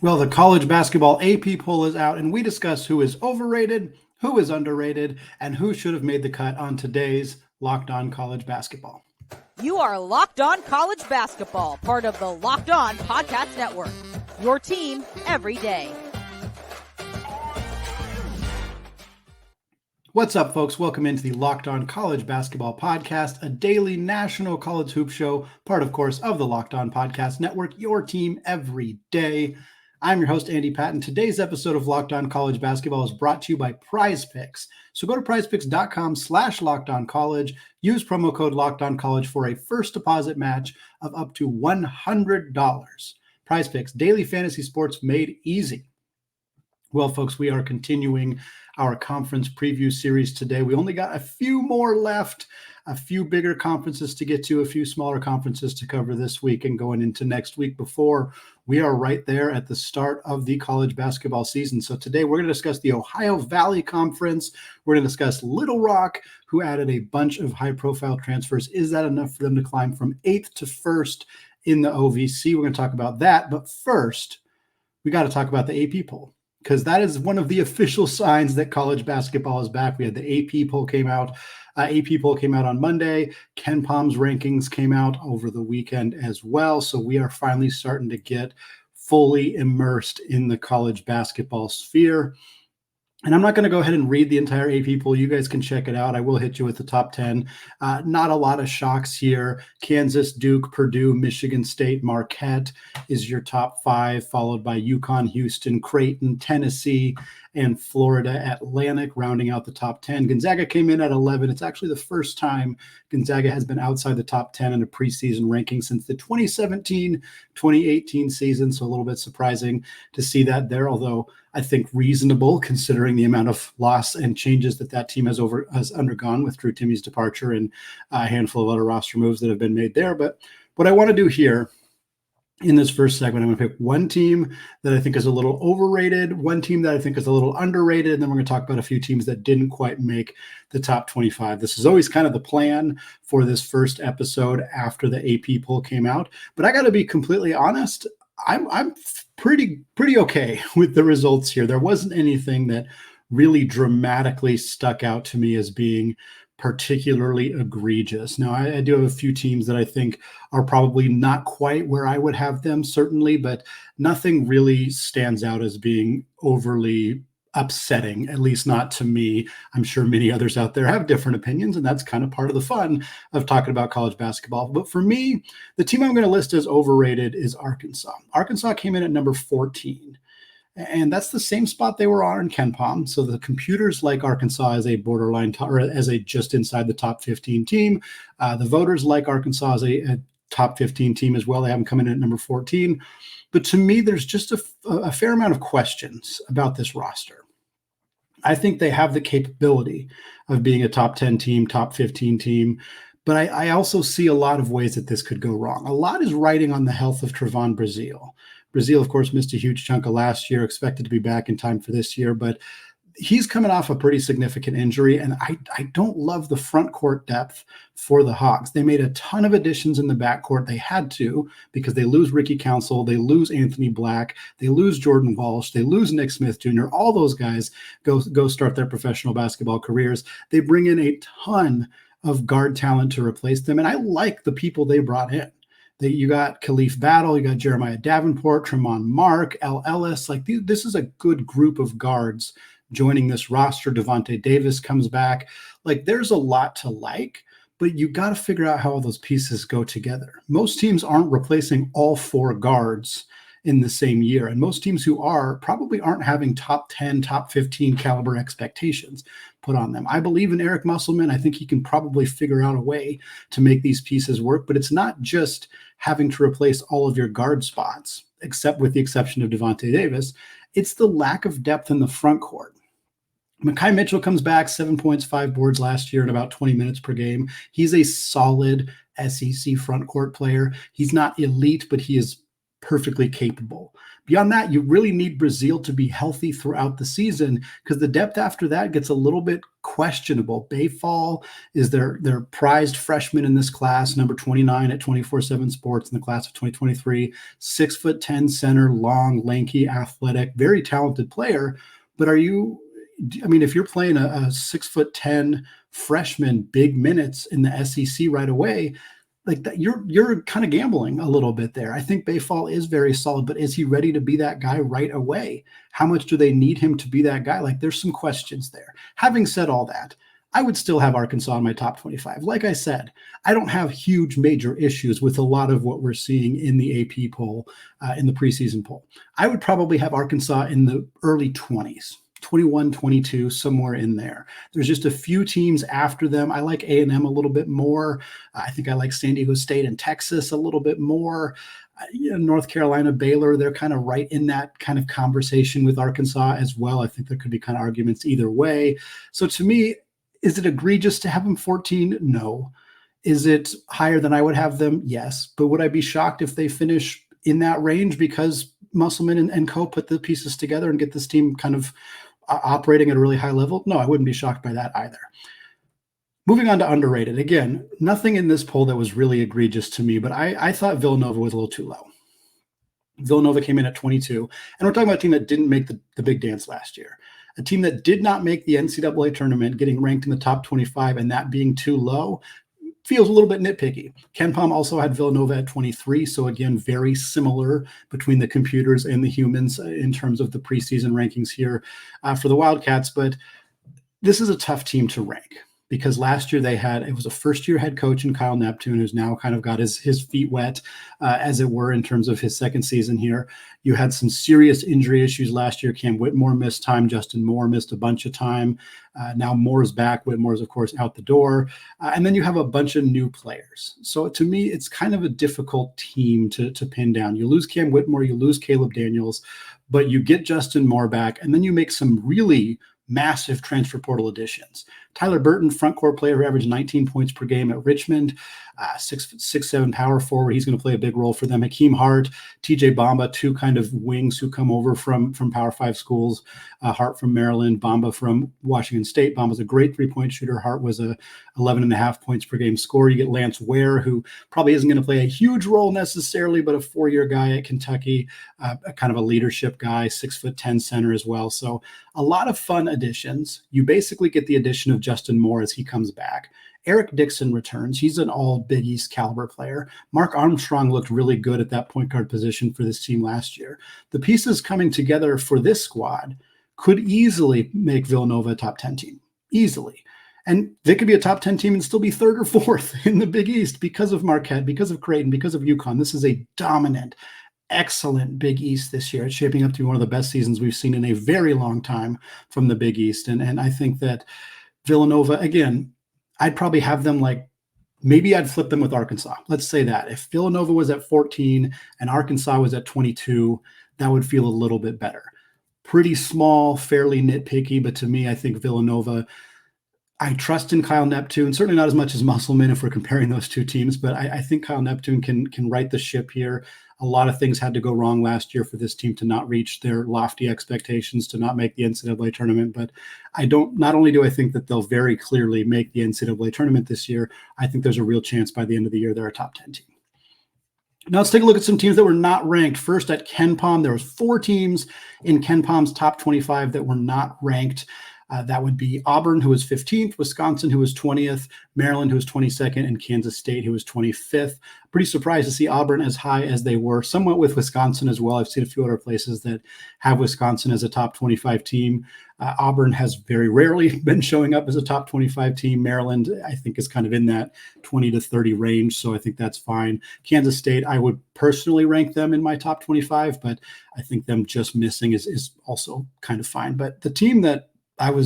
Well, the college basketball AP poll is out, and we discuss who is overrated, who is underrated, and who should have made the cut on today's Locked On College Basketball. You are Locked On College Basketball, part of the Locked On Podcast Network. Your team every day. What's up, folks? Welcome into the Locked On College Basketball Podcast, a daily national college hoop show, part, of course, of the Locked On Podcast Network, your team every day. I'm your host, Andy Patton. Today's episode of Locked On College Basketball is brought to you by PrizePicks. So go to prizepicks.com/LockedOnCollege. Use promo code LockedOnCollege for a first deposit match of up to $100. PrizePicks, daily fantasy sports made easy. Well, folks, we are continuing our conference preview series today. We only got a few more left, a few bigger conferences to get to, a few smaller conferences to cover this week and going into next week before we are right there at the start of the college basketball season. So today we're going to discuss the Ohio Valley Conference. We're going to discuss Little Rock, who added a bunch of high-profile transfers. Is that enough for them to climb from 8th to 1st in the OVC? We're going to talk about that. But first, we got to talk about the AP poll, because that is one of the official signs that college basketball is back. We had the AP poll came out. AP poll came out on Monday. Ken Palm's rankings came out over the weekend as well. So we are finally starting to get fully immersed in the college basketball sphere. And I'm not going to go ahead and read the entire AP poll. You guys can check it out. I will hit you with the top 10. Not a lot of shocks here. Kansas, Duke, Purdue, Michigan State, Marquette is your top 5, followed by UConn, Houston, Creighton, Tennessee, and Florida Atlantic, rounding out the top 10. Gonzaga came in at 11. It's actually the first time Gonzaga has been outside the top 10 in a preseason ranking since the 2017-2018 season. So a little bit surprising to see that there, although I think reasonable considering the amount of loss and changes that team has undergone with Drew Timmy's departure and a handful of other roster moves that have been made there. But what I want to do here in this first segment, I'm going to pick one team that I think is a little overrated, one team that I think is a little underrated, and then we're going to talk about a few teams that didn't quite make the top 25. This is always kind of the plan for this first episode after the AP poll came out. But I got to be completely honest, I'm pretty okay with the results here. There wasn't anything that really dramatically stuck out to me as being particularly egregious. Now, I do have a few teams that I think are probably not quite where I would have them, certainly, but nothing really stands out as being overly upsetting, at least not to me. I'm sure many others out there have different opinions, and that's kind of part of the fun of talking about college basketball. But for me, the team I'm going to list as overrated is Arkansas. Arkansas came in at number 14. And that's the same spot they were on in Ken Palm. So the computers like Arkansas as a borderline or as a just inside the top 15 team. The voters like Arkansas as a top 15 team as well. They haven't come in at number 14. But to me, there's just a fair amount of questions about this roster. I think they have the capability of being a top 10 team, top 15 team. But I also see a lot of ways that this could go wrong. A lot is riding on the health of Trevon Brazile. Brazile, of course, missed a huge chunk of last year, expected to be back in time for this year, but he's coming off a pretty significant injury, and I don't love the front court depth for the Hogs. They made a ton of additions in the backcourt. They had to, because they lose Ricky Council, they lose Anthony Black, they lose Jordan Walsh, they lose Nick Smith Jr. All those guys go start their professional basketball careers. They bring in a ton of guard talent to replace them, and I like the people they brought in. You got Khalif Battle, you got Jeremiah Davenport, Tremont Mark, L. Ellis. Like this is a good group of guards joining this roster. Devontae Davis comes back. Like there's a lot to like, but you got to figure out how all those pieces go together. Most teams aren't replacing all 4 guards in the same year. And most teams who are probably aren't having top 10, top 15 caliber expectations put on them. I believe in Eric Musselman. I think he can probably figure out a way to make these pieces work, but it's not just having to replace all of your guard spots, except with the exception of Devontae Davis. It's the lack of depth in the front court. Makhel Mitchell comes back, 7 points, 5 boards last year in about 20 minutes per game. He's a solid SEC front court player. He's not elite, but he is perfectly capable. Beyond that, you really need Brazil to be healthy throughout the season because the depth after that gets a little bit questionable. Bayfall is their prized freshman in this class, number 29 at 24/7 Sports in the class of 2023, 6'10" center, long, lanky, athletic, very talented player. But if you're playing a 6'10" freshman big minutes in the SEC right away, like that, you're kind of gambling a little bit there. I think Bayfall is very solid, but is he ready to be that guy right away? How much do they need him to be that guy? Like, there's some questions there. Having said all that, I would still have Arkansas in my top 25. Like I said, I don't have huge major issues with a lot of what we're seeing in the AP poll, in the preseason poll. I would probably have Arkansas in the early 20s. 21, 22, somewhere in there. There's just a few teams after them. I like A&M a little bit more. I think I like San Diego State and Texas a little bit more. North Carolina, Baylor, they're kind of right in that kind of conversation with Arkansas as well. I think there could be kind of arguments either way. So to me, is it egregious to have them 14? No. Is it higher than I would have them? Yes. But would I be shocked if they finish in that range because Musselman and co put the pieces together and get this team kind of operating at a really high level? No, I wouldn't be shocked by that either. Moving on to underrated. Again, nothing in this poll that was really egregious to me, but I thought Villanova was a little too low. Villanova came in at 22, and we're talking about a team that didn't make the big dance last year. A team that did not make the NCAA tournament, getting ranked in the top 25 and that being too low feels a little bit nitpicky. KenPom also had Villanova at 23. So again, very similar between the computers and the humans in terms of the preseason rankings here for the Wildcats. But this is a tough team to rank because last year it was a first-year head coach in Kyle Neptune, who's now kind of got his feet wet, as it were, in terms of his second season here. You had some serious injury issues last year. Cam Whitmore missed time. Justin Moore missed a bunch of time. Now Moore's back. Whitmore's, of course, out the door. And then you have a bunch of new players. So to me, it's kind of a difficult team to pin down. You lose Cam Whitmore, you lose Caleb Daniels, but you get Justin Moore back, and then you make some really massive transfer portal additions. Tyler Burton, front court player who averaged 19 points per game at Richmond, 6'7" power forward. He's going to play a big role for them. Hakeem Hart, TJ Bamba, two kind of wings who come over from Power 5 schools. Hart from Maryland, Bamba from Washington State. Bamba's a great three-point shooter. Hart was a 11.5 points per game scorer. You get Lance Ware, who probably isn't going to play a huge role necessarily, but a 4-year guy at Kentucky, a kind of a leadership guy, 6'10" center as well. So a lot of fun additions. You basically get the addition of Justin Moore as he comes back. Eric Dixon returns. He's an all Big East caliber player. Mark Armstrong looked really good at that point guard position for this team last year. The pieces coming together for this squad could easily make Villanova a top 10 team. Easily. And they could be a top 10 team and still be third or fourth in the Big East because of Marquette, because of Creighton, because of UConn. This is a dominant, excellent Big East this year. It's shaping up to be one of the best seasons we've seen in a very long time from the Big East. And I think that Villanova, again, I'd probably have them maybe I'd flip them with Arkansas. Let's say that. If Villanova was at 14 and Arkansas was at 22, that would feel a little bit better. Pretty small, fairly nitpicky, but to me, I think Villanova, I trust in Kyle Neptune, certainly not as much as Musselman if we're comparing those two teams, but I think Kyle Neptune can right the ship here. A lot of things had to go wrong last year for this team to not reach their lofty expectations, to not make the NCAA tournament. But not only do I think that they'll very clearly make the NCAA tournament this year, I think there's a real chance by the end of the year they're a top 10 team. Now let's take a look at some teams that were not ranked. First at KenPom, there was 4 teams in KenPom's top 25 that were not ranked. That would be Auburn, who was 15th, Wisconsin, who was 20th, Maryland, who was 22nd, and Kansas State, who was 25th. Pretty surprised to see Auburn as high as they were. Somewhat with Wisconsin as well. I've seen a few other places that have Wisconsin as a top 25 team. Auburn has very rarely been showing up as a top 25 team. Maryland, I think, is kind of in that 20 to 30 range, so I think that's fine. Kansas State, I would personally rank them in my top 25, but I think them just missing is also kind of fine. But the team that I don't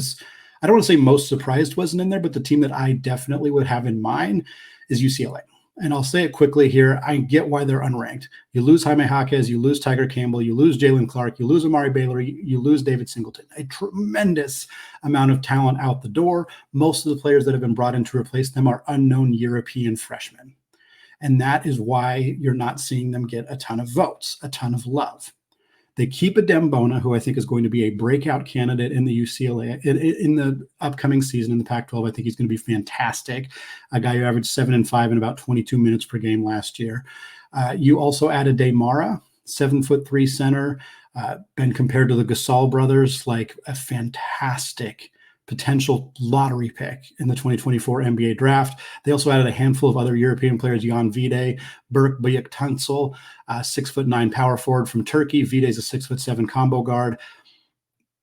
want to say most surprised wasn't in there, but the team that I definitely would have in mind is UCLA. And I'll say it quickly here. I get why they're unranked. You lose Jaime Jaquez, you lose Tiger Campbell, you lose Jalen Clark, you lose Amari Baylor, you lose David Singleton. A tremendous amount of talent out the door. Most of the players that have been brought in to replace them are unknown European freshmen. And that is why you're not seeing them get a ton of votes, a ton of love. They keep a Dembona, who I think is going to be a breakout candidate in the UCLA in the upcoming season in the Pac-12. I think he's going to be fantastic. A guy who averaged 7 and 5 in about 22 minutes per game last year. You also added Demara, 7'3" center, been compared to the Gasol brothers, like a fantastic potential lottery pick in the 2024 NBA draft. They also added a handful of other European players, Jan Vide, Berk Büyüktunsel, 6'9" power forward from Turkey. Vide is a 6'7" combo guard.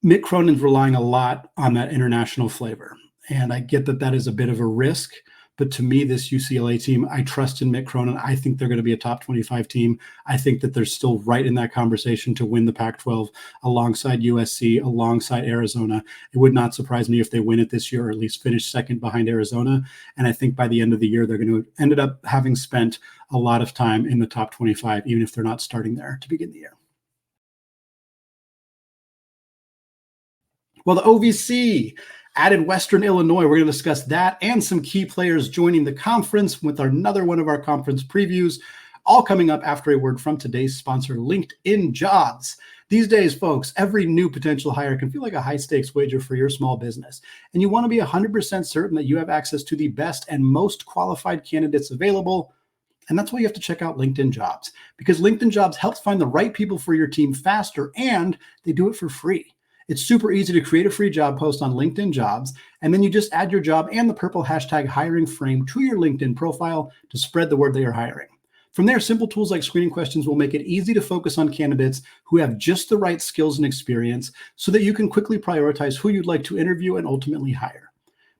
Mick Cronin's relying a lot on that international flavor. And I get that that is a bit of a risk, but to me, this UCLA team, I trust in Mick Cronin. I think they're going to be a top 25 team. I think that they're still right in that conversation to win the Pac-12 alongside USC, alongside Arizona. It would not surprise me if they win it this year, or at least finish second behind Arizona. And I think by the end of the year, they're going to end up having spent a lot of time in the top 25, even if they're not starting there to begin the year. Well, the OVC added Western Illinois. We're going to discuss that and some key players joining the conference with another one of our conference previews, all coming up after a word from today's sponsor, LinkedIn Jobs. These days, folks, every new potential hire can feel like a high-stakes wager for your small business, and you want to be 100% certain that you have access to the best and most qualified candidates available. And that's why you have to check out LinkedIn Jobs, because LinkedIn Jobs helps find the right people for your team faster, and they do it for free. It's super easy to create a free job post on LinkedIn Jobs, and then you just add your job and the purple hashtag hiring frame to your LinkedIn profile to spread the word that you're hiring. From there, simple tools like screening questions will make it easy to focus on candidates who have just the right skills and experience so that you can quickly prioritize who you'd like to interview and ultimately hire.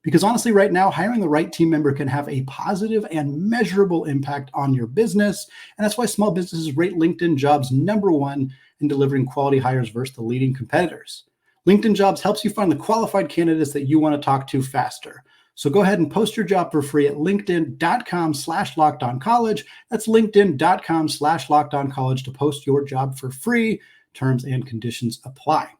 Because honestly, right now, hiring the right team member can have a positive and measurable impact on your business. And that's why small businesses rate LinkedIn Jobs #1 in delivering quality hires versus the leading competitors. LinkedIn Jobs helps you find the qualified candidates that you want to talk to faster. So go ahead and post your job for free at linkedin.com/lockedoncollege. That's linkedin.com/lockedoncollege to post your job for free. Terms and conditions apply.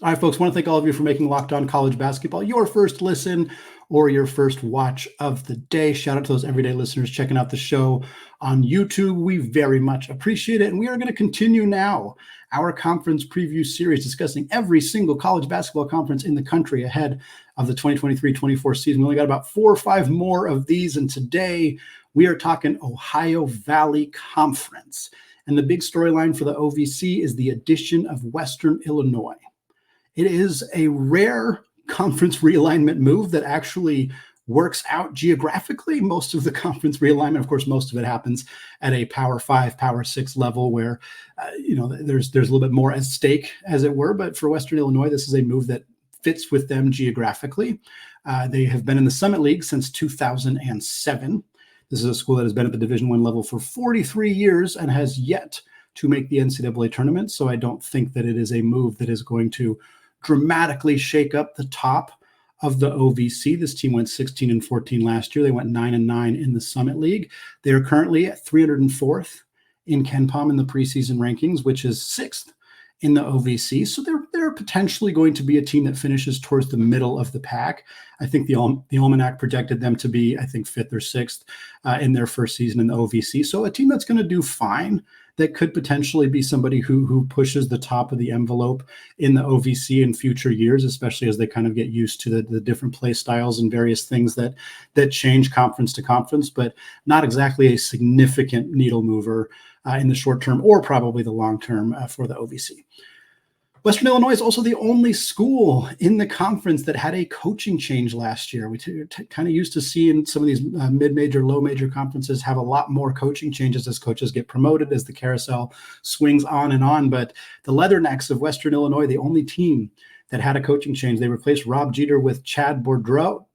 All right, folks, I want to thank all of you for making Locked On College Basketball your first listen or your first watch of the day. Shout out to those everyday listeners checking out the show on YouTube. We very much appreciate it. And we are going to continue now our conference preview series discussing every single college basketball conference in the country ahead of the 2023-24 season. We only got about 4 or 5 more of these. And today we are talking Ohio Valley Conference. And the big storyline for the OVC is the addition of Western Illinois. It is a rare conference realignment move that actually works out geographically. Most of the conference realignment, of course, most of it happens at a Power 5, Power 6 level where, there's a little bit more at stake, as it were. But for Western Illinois, this is a move that fits with them geographically. They have been in the Summit League since 2007. This is a school that has been at the Division I level for 43 years and has yet to make the NCAA tournament. So I don't think that it is a move that is going to dramatically shake up the top of the OVC. This team went 16-14 last year. They went 9-9 in the Summit League. They are currently at 304th in KenPom in the preseason rankings, which is 6th in the OVC. So they're potentially going to be a team that finishes towards the middle of the pack. I think the Almanac projected them to be, 5th or 6th in their first season in the OVC. So a team that's going to do fine, that could potentially be somebody who pushes the top of the envelope in the OVC in future years, especially as they kind of get used to the different play styles and various things that change conference to conference, but not exactly a significant needle mover in the short term or probably the long term for the OVC. Western Illinois is also the only school in the conference that had a coaching change last year. We kind of used to see in some of these mid-major, low-major conferences have a lot more coaching changes as coaches get promoted, as the carousel swings on and on. But the Leathernecks of Western Illinois, the only team that had a coaching change, they replaced Rob Jeter with Chad Boudreau.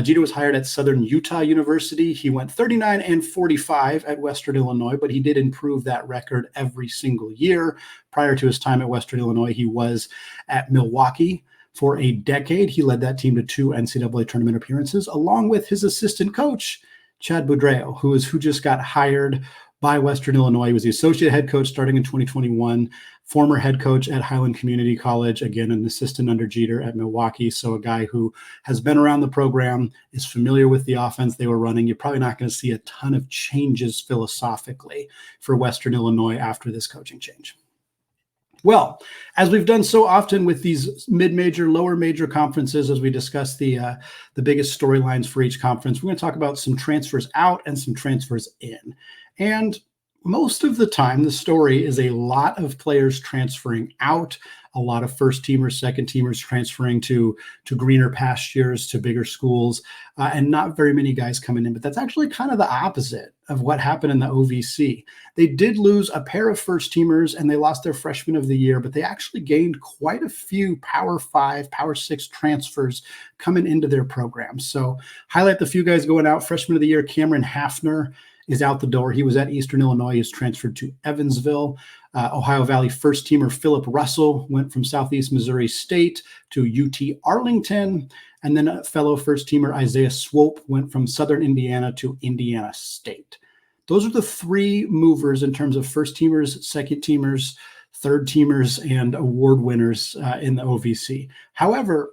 Jeter was hired at Southern Utah University. He went 39-45 at Western Illinois, but he did improve that record every single year. Prior to his time at Western Illinois, he was at Milwaukee for a decade. He led that team to 2 NCAA tournament appearances, along with his assistant coach, Chad Boudreau, who just got hired by Western Illinois. He was the associate head coach starting in 2021. former head coach at Highland Community College, again, an assistant under Jeter at Milwaukee. So a guy who has been around the program, is familiar with the offense they were running. You're probably not going to see a ton of changes philosophically for Western Illinois after this coaching change. Well, as we've done so often with these mid-major, lower major conferences, as we discuss the biggest storylines for each conference, we're going to talk about some transfers out and some transfers in. And most of the time, the story is a lot of players transferring out, a lot of first-teamers, second-teamers transferring to greener pastures, to bigger schools, and not very many guys coming in. But that's actually kind of the opposite of what happened in the OVC. They did lose a pair of first-teamers, and they lost their freshman of the year, but they actually gained quite a few Power 5, Power 6 transfers coming into their program. So highlight the few guys going out. Freshman of the year, Cameron Hafner is out the door. He was at Eastern Illinois. He's transferred to Evansville. Ohio Valley first-teamer Philip Russell went from Southeast Missouri State to UT Arlington. And then a fellow first-teamer Isaiah Swope went from Southern Indiana to Indiana State. Those are the three movers in terms of first-teamers, second-teamers, third-teamers, and award winners in the OVC. However,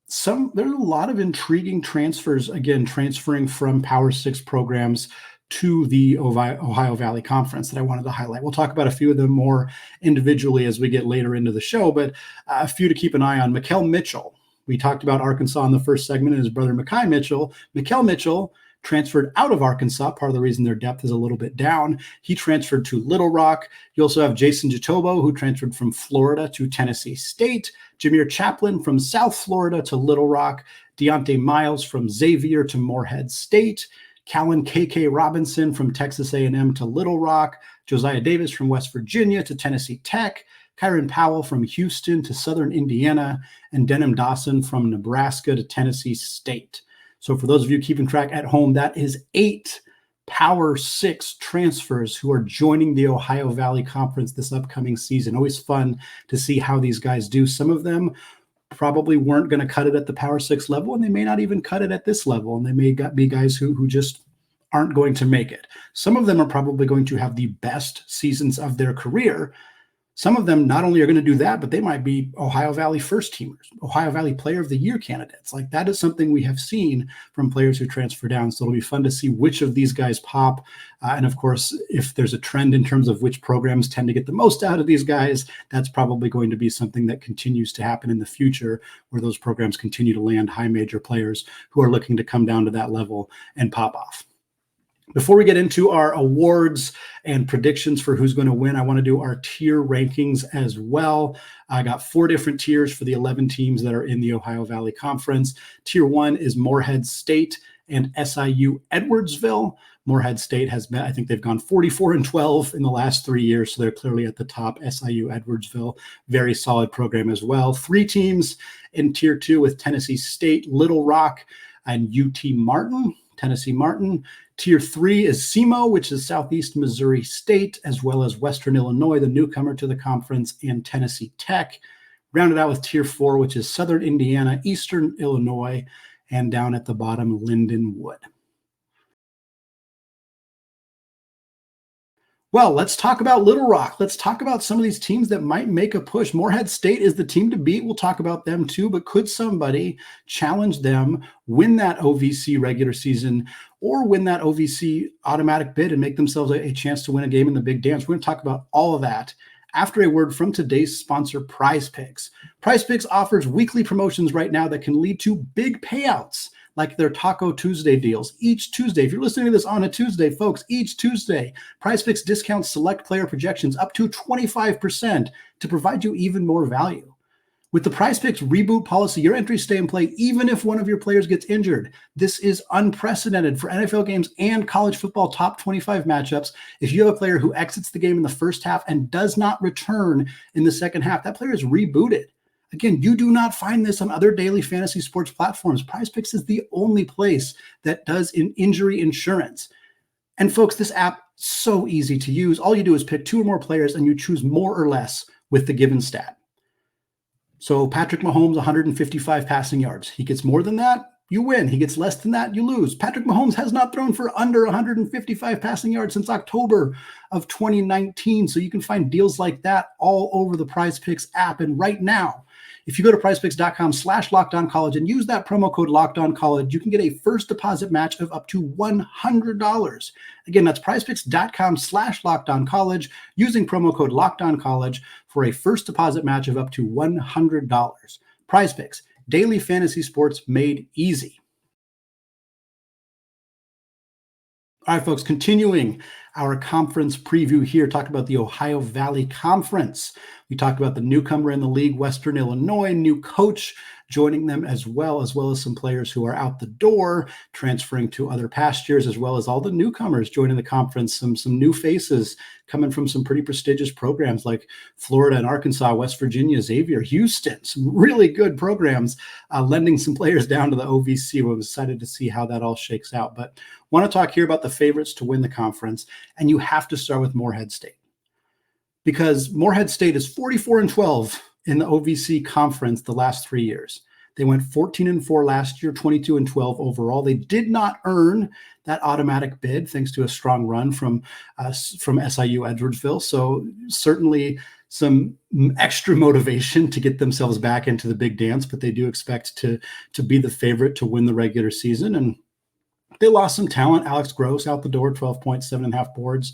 there's a lot of intriguing transfers, again, transferring from Power 6 programs to the Ohio Valley Conference that I wanted to highlight. We'll talk about a few of them more individually as we get later into the show, but a few to keep an eye on. Makhel Mitchell. We talked about Arkansas in the first segment and his brother Makhel Mitchell. Makhel Mitchell transferred out of Arkansas. Part of the reason their depth is a little bit down. He transferred to Little Rock. You also have Jason Jatobo, who transferred from Florida to Tennessee State. Jameer Chaplin from South Florida to Little Rock. Deontay Miles from Xavier to Morehead State. Callan K.K. Robinson from Texas A&M to Little Rock, Josiah Davis from West Virginia to Tennessee Tech, Kyron Powell from Houston to Southern Indiana, and Denham Dawson from Nebraska to Tennessee State. So for those of you keeping track at home, that is 8 Power 6 transfers who are joining the Ohio Valley Conference this upcoming season. Always fun to see how these guys do. Some of them probably weren't going to cut it at the Power 6 level, and they may not even cut it at this level, and they may be guys who just aren't going to make it. Some of them are probably going to have the best seasons of their career. Some of them not only are going to do that, but they might be Ohio Valley first teamers, Ohio Valley Player of the Year candidates. Like that is something we have seen from players who transfer down. So it'll be fun to see which of these guys pop. And of course, if there's a trend in terms of which programs tend to get the most out of these guys, that's probably going to be something that continues to happen in the future, where those programs continue to land high major players who are looking to come down to that level and pop off. Before we get into our awards and predictions for who's going to win, I want to do our tier rankings as well. I got 4 different tiers for the 11 teams that are in the Ohio Valley Conference. Tier 1 is Morehead State and SIU Edwardsville. Morehead State has been, I think they've gone 44-12 in the last 3 years, so they're clearly at the top. SIU Edwardsville, very solid program as well. 3 teams in Tier 2 with Tennessee State, Little Rock, and UT Martin. Tennessee Martin. Tier 3 is SEMO, which is Southeast Missouri State, as well as Western Illinois, the newcomer to the conference, and Tennessee Tech. Rounded out with Tier 4, which is Southern Indiana, Eastern Illinois, and down at the bottom, Lindenwood. Well, let's talk about Little Rock. Let's talk about some of these teams that might make a push. Morehead State is the team to beat. We'll talk about them too, but could somebody challenge them, win that OVC regular season, or win that OVC automatic bid and make themselves a chance to win a game in the big dance? We're going to talk about all of that after a word from today's sponsor, Prize Picks. Prize Picks offers weekly promotions right now that can lead to big payouts, like their Taco Tuesday deals. Each Tuesday, if you're listening to this on a Tuesday, folks, each Tuesday, Prize Picks discounts select player projections up to 25% to provide you even more value. With the Prize Picks reboot policy, your entries stay in play even if one of your players gets injured. This is unprecedented for NFL games and college football top 25 matchups. If you have a player who exits the game in the first half and does not return in the second half, that player is rebooted. Again, you do not find this on other daily fantasy sports platforms. Prize Picks is the only place that does injury insurance. And folks, this app is so easy to use. All you do is pick 2 or more players and you choose more or less with the given stat. So Patrick Mahomes, 155 passing yards. He gets more than that, you win. He gets less than that, you lose. Patrick Mahomes has not thrown for under 155 passing yards since October of 2019. So you can find deals like that all over the PrizePicks app. And right now, if you go to prizepicks.com/lockedoncollege and use that promo code lockedoncollege, you can get a first deposit match of up to $100. Again, that's prizepicks.com/lockedoncollege using promo code lockedoncollege for a first deposit match of up to $100. PrizePicks, daily fantasy sports made easy. All right, folks, continuing our conference preview here, talk about the Ohio Valley Conference. We talked about the newcomer in the league, Western Illinois, new coach joining them as well as some players who are out the door, transferring to other pastures, as well as all the newcomers joining the conference, some new faces coming from some pretty prestigious programs like Florida and Arkansas, West Virginia, Xavier, Houston, some really good programs, lending some players down to the OVC. We're excited to see how that all shakes out. But want to talk here about the favorites to win the conference, and you have to start with Morehead State, because Morehead State is 44-12 in the OVC conference the last 3 years. They went 14-4 last year, 22-12 overall. They did not earn that automatic bid thanks to a strong run from SIU Edwardsville. So certainly some extra motivation to get themselves back into the big dance, but they do expect to be the favorite to win the regular season. And they lost some talent. Alex Gross out the door, 12 points, 7.5 boards.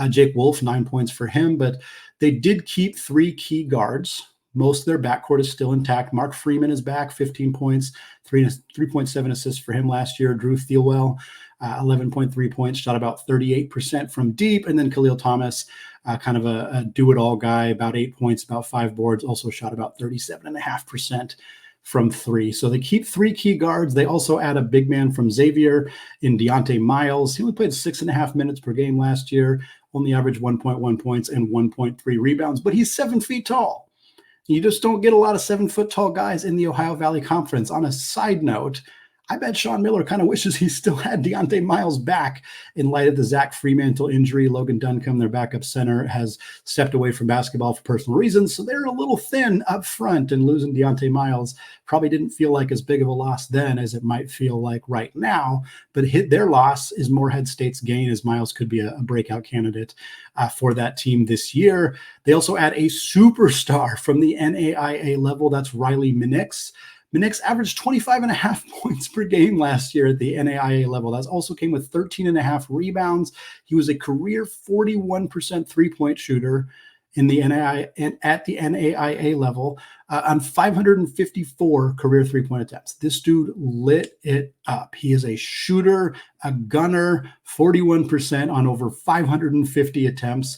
Jake Wolf, 9 points for him. But they did keep 3 key guards. Most of their backcourt is still intact. Mark Freeman is back, 15 points, 3.7 assists for him last year. Drew Thielwell, 11.3 points, shot about 38% from deep. And then Khalil Thomas, kind of a do-it-all guy, about 8 points, about 5 boards, also shot about 37.5% from 3. So they keep 3 key guards. They also add a big man from Xavier in Deontay Miles. He only played 6.5 minutes per game last year, only averaged 1.1 points and 1.3 rebounds, but he's 7 feet tall. You just don't get a lot of 7-foot-tall guys in the Ohio Valley Conference. On a side note, I bet Sean Miller kind of wishes he still had Deontay Miles back in light of the Zach Fremantle injury. Logan Duncombe, their backup center, has stepped away from basketball for personal reasons, so they're a little thin up front, and losing Deontay Miles probably didn't feel like as big of a loss then as it might feel like right now. But their loss is Morehead State's gain, as Miles could be a breakout candidate for that team this year. They also add a superstar from the NAIA level. That's Riley Minix. Minix averaged 25.5 points per game last year at the NAIA level. That also came with 13.5 rebounds. He was a career 41% three-point shooter in the at the NAIA level on 554 career three-point attempts. This dude lit it up. He is a shooter, a gunner, 41% on over 550 attempts.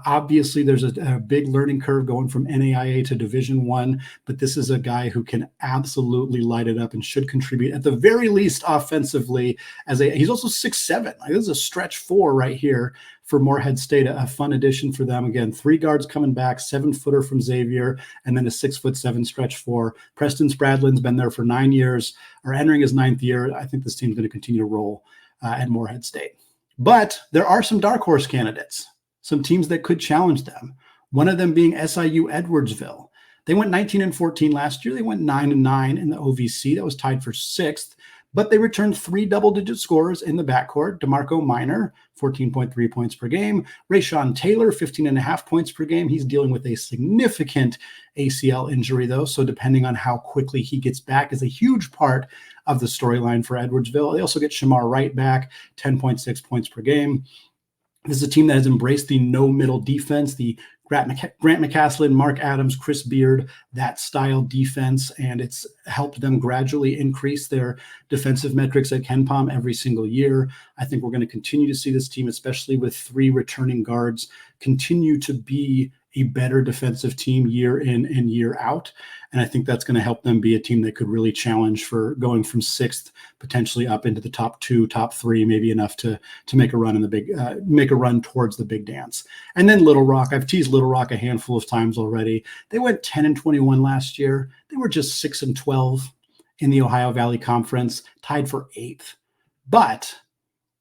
Obviously, there's a big learning curve going from NAIA to Division I, but this is a guy who can absolutely light it up and should contribute at the very least offensively. He's also 6'7". Like, this is a stretch 4 right here for Morehead State, a fun addition for them. Again, 3 guards coming back, 7-footer from Xavier, and then a 6'7" stretch 4. Preston Spradlin's been there for 9 years, or entering his 9th year. I think this team's going to continue to roll at Morehead State. But there are some dark horse candidates, some teams that could challenge them. One of them being SIU Edwardsville. They went 19-14 last year. They went 9-9 in the OVC. That was tied for 6th. But they returned 3 double-digit scorers in the backcourt. DeMarco Minor, 14.3 points per game. Rayshawn Taylor, 15.5 points per game. He's dealing with a significant ACL injury, though, so depending on how quickly he gets back is a huge part of the storyline for Edwardsville. They also get Shamar Wright back, 10.6 points per game. This is a team that has embraced the no-middle defense, the Grant McCaslin, Mark Adams, Chris Beard, that style defense, and it's helped them gradually increase their defensive metrics at KenPom every single year. I think we're going to continue to see this team, especially with 3 returning guards, continue to be a better defensive team year in and year out. And I think that's going to help them be a team that could really challenge for going from 6th potentially up into the top 2, top 3, maybe enough to make a run in the make a run towards the big dance. And then Little Rock. I've teased Little Rock a handful of times already. They went 10-21 last year. They were just 6-12 in the Ohio Valley Conference, tied for 8th. But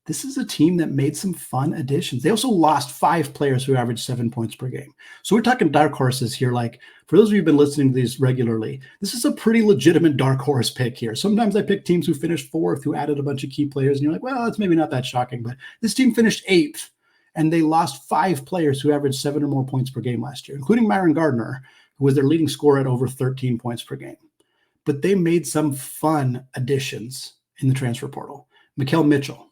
this is a team that made some fun additions. They also lost 5 players who averaged 7 points per game. So we're talking dark horses here. Like, for those of you who've been listening to these regularly, this is a pretty legitimate dark horse pick here. Sometimes I pick teams who finished 4th, who added a bunch of key players, and you're like, well, that's maybe not that shocking. But this team finished 8th, and they lost 5 players who averaged 7 or more points per game last year, including Myron Gardner, who was their leading scorer at over 13 points per game. But they made some fun additions in the transfer portal. Makhel Mitchell,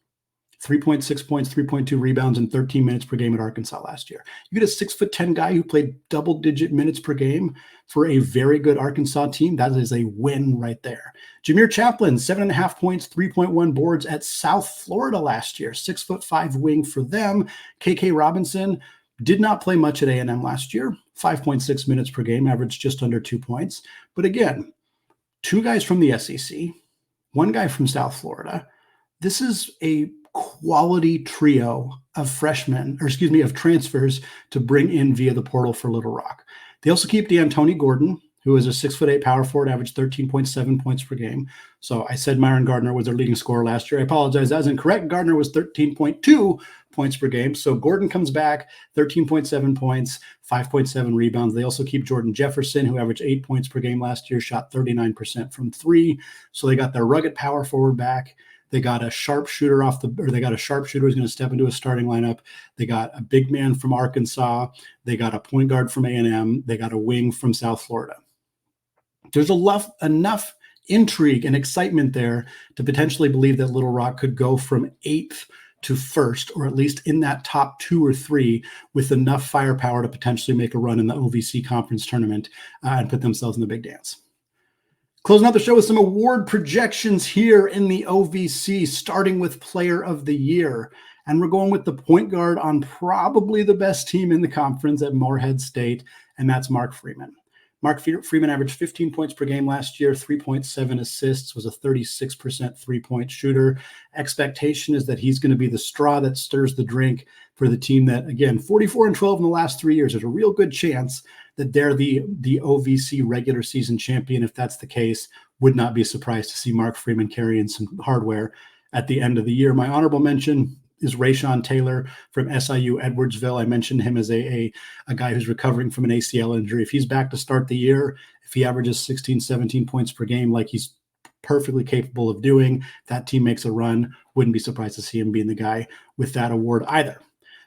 3.6 points, 3.2 rebounds, and 13 minutes per game at Arkansas last year. You get a 6'10" guy who played double-digit minutes per game for a very good Arkansas team. That is a win right there. Jameer Chaplin, 7.5 points, 3.1 boards at South Florida last year. 6'5" wing for them. KK Robinson did not play much at A&M last year. 5.6 minutes per game, averaged just under 2 points. But again, 2 guys from the SEC, 1 guy from South Florida. This is a quality trio of of transfers to bring in via the portal for Little Rock. They also keep D'Antoni Gordon, who is a 6'8" power forward, averaged 13.7 points per game. So I said Myron Gardner was their leading scorer last year. I apologize, that was incorrect. Gardner was 13.2 points per game. So Gordon comes back, 13.7 points, 5.7 rebounds. They also keep Jordan Jefferson, who averaged 8 points per game last year, shot 39% from 3. So they got their rugged power forward back. They got a sharpshooter who's going to step into a starting lineup. They got a big man from Arkansas. They got a point guard from A&M. They got a wing from South Florida. There's enough intrigue and excitement there to potentially believe that Little Rock could go from 8th to 1st, or at least in that top 2 or 3, with enough firepower to potentially make a run in the OVC conference tournament and put themselves in the big dance. Closing out the show with some award projections here in the OVC, starting with Player of the Year. And we're going with the point guard on probably the best team in the conference at Morehead State, and that's Mark Freeman. Mark Freeman averaged 15 points per game last year, 3.7 assists, was a 36% three-point shooter. Expectation is that he's going to be the straw that stirs the drink for the team that, again, 44-12 in the last 3 years. There's a real good chance that they're the OVC regular season champion. If that's the case, would not be surprised to see Mark Freeman carrying some hardware at the end of the year. My honorable mention is Rayshon Taylor from SIU Edwardsville. I mentioned him as a guy who's recovering from an ACL injury. If he's back to start the year, if he averages 16, 17 points per game like he's perfectly capable of doing, that team makes a run. Wouldn't be surprised to see him being the guy with that award either.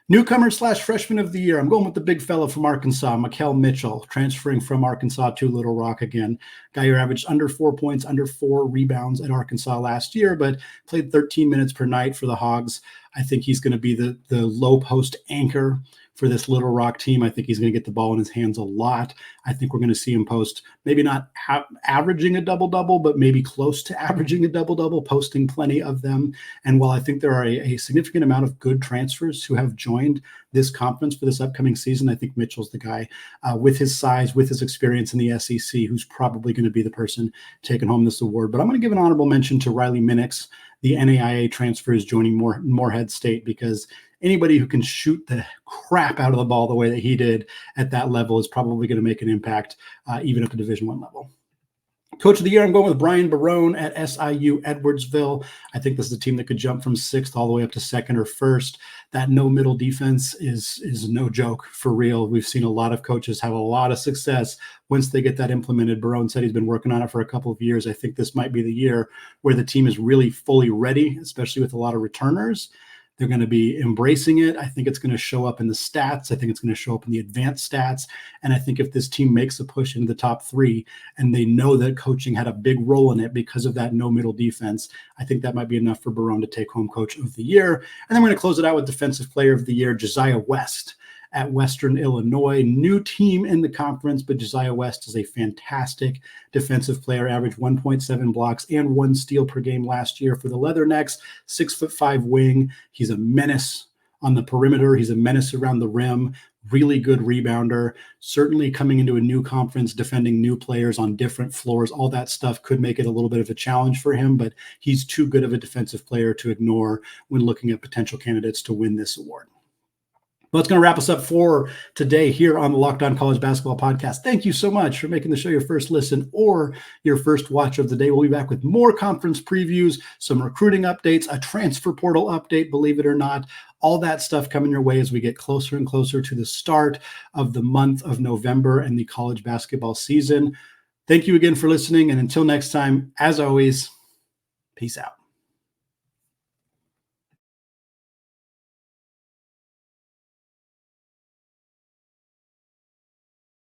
Newcomer/freshman of the year. I'm going with the big fella from Arkansas, Makhel Mitchell, transferring from Arkansas to Little Rock again. Guy who averaged under 4 points, under 4 rebounds at Arkansas last year, but played 13 minutes per night for the Hogs. I think he's going to be the low post anchor for this Little Rock team. I think he's going to get the ball in his hands a lot. I think we're going to see him post, maybe not averaging a double-double, but maybe close to averaging a double-double, posting plenty of them. And while I think there are a significant amount of good transfers who have joined this conference for this upcoming season, I think Mitchell's the guy with his size, with his experience in the SEC, who's probably going to be the person taking home this award. But I'm going to give an honorable mention to Riley Minix, the NAIA transfer, is joining Morehead State, because anybody who can shoot the crap out of the ball the way that he did at that level is probably going to make an impact even at the Division I level. Coach of the year, I'm going with Brian Barone at SIU Edwardsville. I think this is a team that could jump from 6th all the way up to 2nd or 1st. That no middle defense is no joke, for real. We've seen a lot of coaches have a lot of success once they get that implemented. Barone said he's been working on it for a couple of years. I think this might be the year where the team is really fully ready, especially with a lot of returners. They're going to be embracing it. I think it's going to show up in the stats. I think it's going to show up in the advanced stats. And I think if this team makes a push into the top 3 and they know that coaching had a big role in it because of that no middle defense, I think that might be enough for Barone to take home Coach of the Year. And then we're going to close it out with Defensive Player of the Year, Josiah West at Western Illinois. New team in the conference, but Josiah West is a fantastic defensive player, averaged 1.7 blocks and 1 steal per game last year for the Leathernecks. 6'5" wing. He's a menace on the perimeter. He's a menace around the rim. Really good rebounder. Certainly coming into a new conference, defending new players on different floors. All that stuff could make it a little bit of a challenge for him, but he's too good of a defensive player to ignore when looking at potential candidates to win this award. Well, it's going to wrap us up for today here on the Locked On College Basketball Podcast. Thank you so much for making the show your first listen or your first watch of the day. We'll be back with more conference previews, some recruiting updates, a transfer portal update, believe it or not, all that stuff coming your way as we get closer and closer to the start of the month of November and the college basketball season. Thank you again for listening. And until next time, as always, peace out.